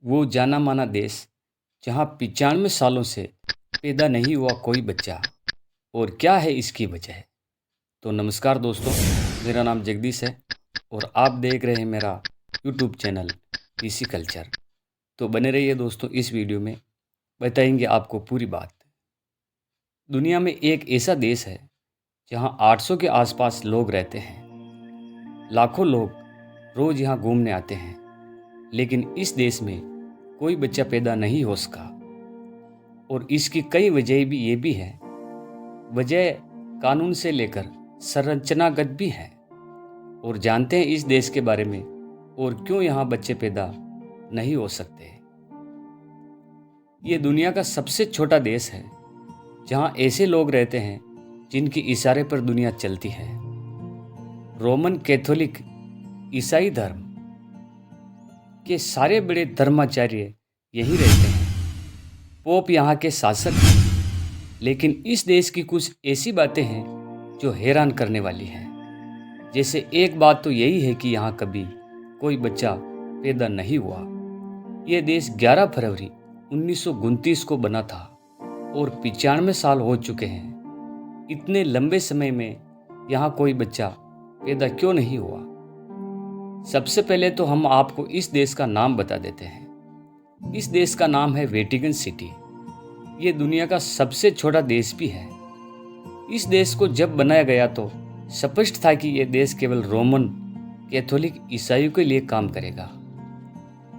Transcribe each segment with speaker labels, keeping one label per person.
Speaker 1: वो जाना माना देश जहाँ 95 सालों से पैदा नहीं हुआ कोई बच्चा। और क्या है इसकी वजह? तो नमस्कार दोस्तों, मेरा नाम जगदीश है और आप देख रहे हैं मेरा यूट्यूब चैनल पीसी कल्चर। तो बने रहिए दोस्तों, इस वीडियो में बताएंगे आपको पूरी बात। दुनिया में एक ऐसा देश है जहाँ 800 के आसपास लोग रहते हैं। लाखों लोग रोज़ यहाँ घूमने आते हैं, लेकिन इस देश में कोई बच्चा पैदा नहीं हो सका। और इसकी कई वजह भी ये भी है। वजह कानून से लेकर संरचनागत भी है। और जानते हैं इस देश के बारे में और क्यों यहाँ बच्चे पैदा नहीं हो सकते। ये दुनिया का सबसे छोटा देश है जहाँ ऐसे लोग रहते हैं जिनके इशारे पर दुनिया चलती है। रोमन कैथोलिक ईसाई धर्म के सारे बड़े धर्माचार्य यही रहते हैं। पोप यहाँ के शासक हैं। लेकिन इस देश की कुछ ऐसी बातें हैं जो हैरान करने वाली हैं। जैसे एक बात तो यही है कि यहाँ कभी कोई बच्चा पैदा नहीं हुआ। यह देश 11 फरवरी 1929 को बना था और 95 साल हो चुके हैं। इतने लंबे समय में यहाँ कोई बच्चा पैदा क्यों नहीं हुआ? सबसे पहले तो हम आपको इस देश का नाम बता देते हैं। इस देश का नाम है वेटिकन सिटी। ये दुनिया का सबसे छोटा देश भी है। इस देश को जब बनाया गया तो स्पष्ट था कि यह देश केवल रोमन कैथोलिक ईसाइयों के लिए काम करेगा।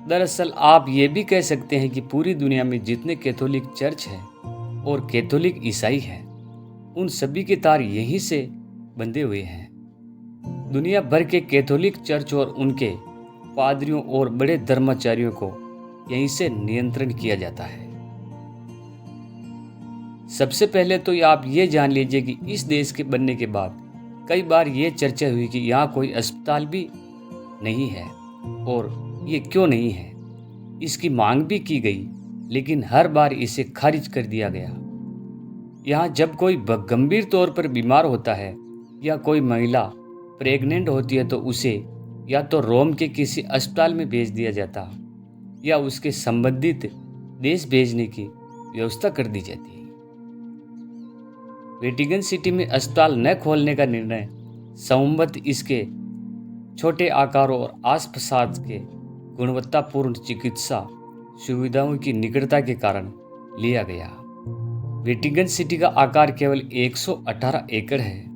Speaker 1: दरअसल आप ये भी कह सकते हैं कि पूरी दुनिया में जितने कैथोलिक चर्च हैं और कैथोलिक ईसाई हैं, उन सभी के तार यहीं से बंधे हुए हैं। दुनिया भर के कैथोलिक चर्च और उनके पादरियों और बड़े धर्माचार्यों को यहीं से नियंत्रण किया जाता है। सबसे पहले तो आप ये जान लीजिए कि इस देश के बनने के बाद कई बार ये चर्चा हुई कि यहाँ कोई अस्पताल भी नहीं है और ये क्यों नहीं है। इसकी मांग भी की गई, लेकिन हर बार इसे खारिज कर दिया गया। यहाँ जब कोई गंभीर तौर पर बीमार होता है या कोई महिला प्रेग्नेंट होती है तो उसे या तो रोम के किसी अस्पताल में भेज दिया जाता या उसके संबंधित देश भेजने की व्यवस्था कर दी जाती। वेटिकन सिटी में अस्पताल न खोलने का निर्णय संबंधित इसके छोटे आकार और आस-पास के गुणवत्तापूर्ण चिकित्सा सुविधाओं की निकटता के कारण लिया गया। वेटिकन सिटी का आकार केवल 118 एकड़ है।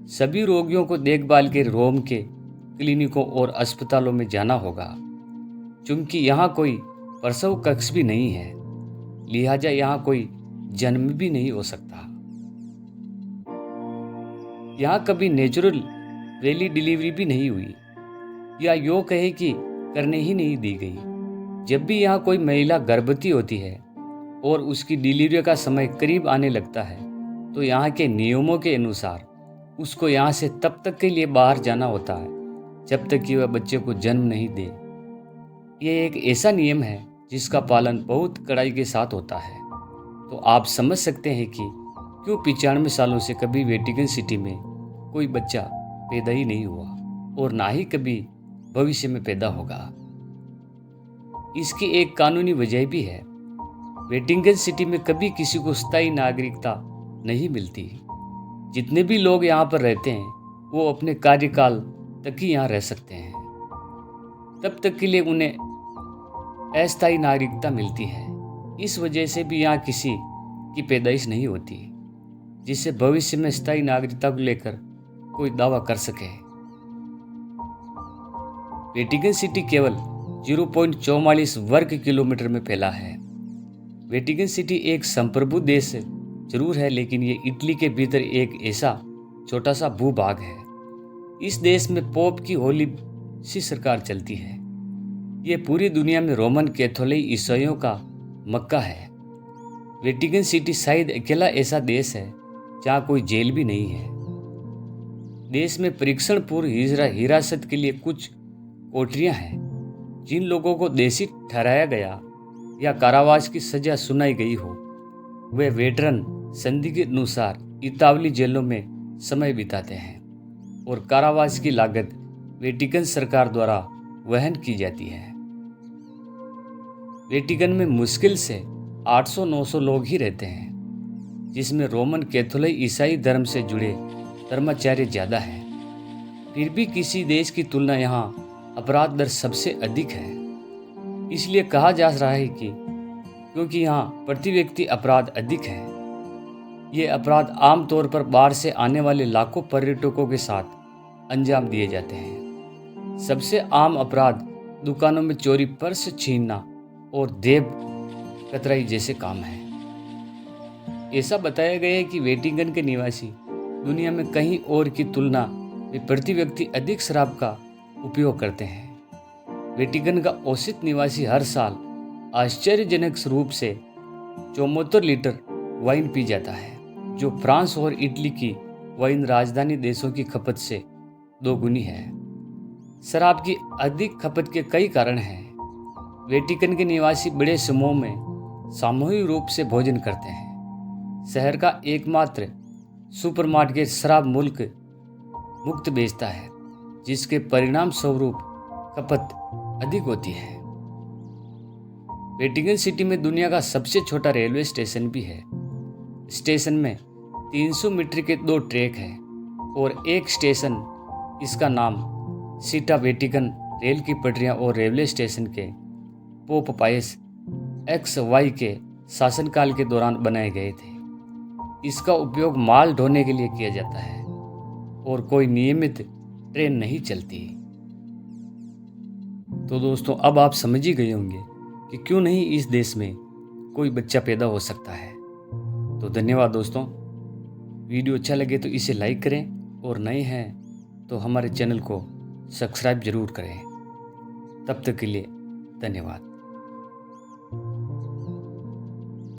Speaker 1: सभी रोगियों को देखभाल के रोम के क्लिनिकों और अस्पतालों में जाना होगा। चूंकि यहाँ कोई प्रसव कक्ष भी नहीं है, लिहाजा यहाँ कोई जन्म भी नहीं हो सकता। यहाँ कभी नेचुरल वैली डिलीवरी भी नहीं हुई, या यूँ कहे कि करने ही नहीं दी गई। जब भी यहाँ कोई महिला गर्भवती होती है और उसकी डिलीवरी का समय करीब आने लगता है, तो यहाँ के नियमों के अनुसार उसको यहाँ से तब तक के लिए बाहर जाना होता है जब तक कि वह बच्चे को जन्म नहीं दे। यह एक ऐसा नियम है जिसका पालन बहुत कड़ाई के साथ होता है। तो आप समझ सकते हैं कि क्यों 95 सालों से कभी वेटिकन सिटी में कोई बच्चा पैदा ही नहीं हुआ और ना ही कभी भविष्य में पैदा होगा। इसकी एक कानूनी वजह भी है। वेटिकन सिटी में कभी किसी को स्थायी नागरिकता नहीं मिलती। जितने भी लोग यहाँ पर रहते हैं वो अपने कार्यकाल तक ही यहाँ रह सकते हैं। तब तक के लिए उन्हें अस्थायी नागरिकता मिलती है। इस वजह से भी यहाँ किसी की पैदाइश नहीं होती जिससे भविष्य में स्थायी नागरिकता को लेकर कोई दावा कर सके। वेटिकन सिटी केवल 0.44 वर्ग किलोमीटर में फैला है। वेटिकन सिटी एक संप्रभु देश जरूर है, लेकिन ये इटली के भीतर एक ऐसा छोटा सा भूभाग है। इस देश में पोप की होली सी सरकार चलती है। ये पूरी दुनिया में रोमन कैथोलिक ईसाइयों का मक्का है। वेटिकन सिटी शायद अकेला ऐसा देश है जहाँ कोई जेल भी नहीं है। देश में परीक्षण पूर्व हिरासत के लिए कुछ कोठरियाँ हैं। जिन लोगों को दोषी ठहराया गया या कारावास की सजा सुनाई गई हो, वे वेटरन संधि के अनुसार इतावली जेलों में समय बिताते हैं और कारावास की लागत वेटिकन सरकार द्वारा वहन की जाती है। वेटिकन में मुश्किल से 800-900 लोग ही रहते हैं, जिसमें रोमन कैथोलिक ईसाई धर्म से जुड़े धर्माचार्य ज़्यादा हैं। फिर भी किसी देश की तुलना यहाँ अपराध दर सबसे अधिक है। इसलिए कहा जा रहा है कि क्योंकि यहाँ प्रति व्यक्ति अपराध अधिक है, ये अपराध आमतौर पर बाहर से आने वाले लाखों पर्यटकों के साथ अंजाम दिए जाते हैं। सबसे आम अपराध दुकानों में चोरी, पर्स छीनना और जेब कतराई जैसे काम हैं। ऐसा बताया गया है कि वेटिकन के निवासी दुनिया में कहीं और की तुलना में प्रति व्यक्ति अधिक शराब का उपयोग करते हैं। वेटिकन का औसत निवासी हर साल आश्चर्यजनक रूप से 74 लीटर वाइन पी जाता है, जो फ्रांस और इटली की वाइन राजधानी देशों की खपत से दोगुनी है। शराब की अधिक खपत के कई कारण हैं। वेटिकन के निवासी बड़े समूह में सामूहिक रूप से भोजन करते हैं। शहर का एकमात्र सुपरमार्केट शराब मुक्त बेचता है, जिसके परिणाम स्वरूप खपत अधिक होती है। वेटिकन सिटी में दुनिया का सबसे छोटा रेलवे स्टेशन भी है। स्टेशन में 300 मीटर के 2 ट्रैक हैं और एक स्टेशन, इसका नाम सीटा वेटिकन रेल की पटरियां और रेलवे स्टेशन के पोप पायस XY के शासनकाल के दौरान बनाए गए थे। इसका उपयोग माल ढोने के लिए किया जाता है और कोई नियमित ट्रेन नहीं चलती। तो दोस्तों, अब आप समझ ही गए होंगे कि क्यों नहीं इस देश में कोई बच्चा पैदा हो सकता है। तो धन्यवाद दोस्तों। वीडियो अच्छा लगे तो इसे लाइक करें और नए हैं तो हमारे चैनल को सब्सक्राइब जरूर करें। तब तक के लिए धन्यवाद।